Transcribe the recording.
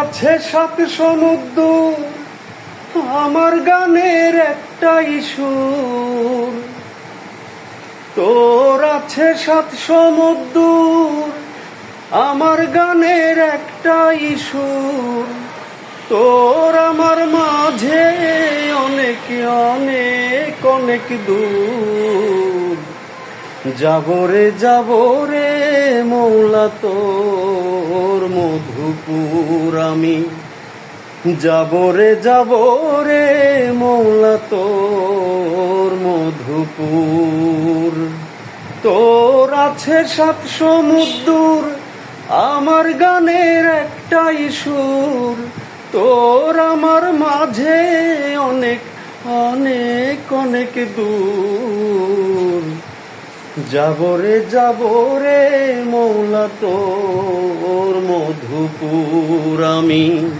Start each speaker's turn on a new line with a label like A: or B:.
A: আছে সাত সমুদ্র, আমার গানের একটাই সুর। তোর আছে সাত সমুদ্র, আমার গানের একটাই সুর। তোর আমার মাঝে অনেক অনেক অনেক দূর। যাবরে মৌলা তোর মধুপুর আমি। যাবরে মৌলা তোর মধুপুর। তোর আছে সাত সমুদ্র, আমার গানের একটাই সুর। তোর আমার মাঝে অনেক অনেক অনেক দূর। যাবরে মৌলা তোর মধুপুর আমি।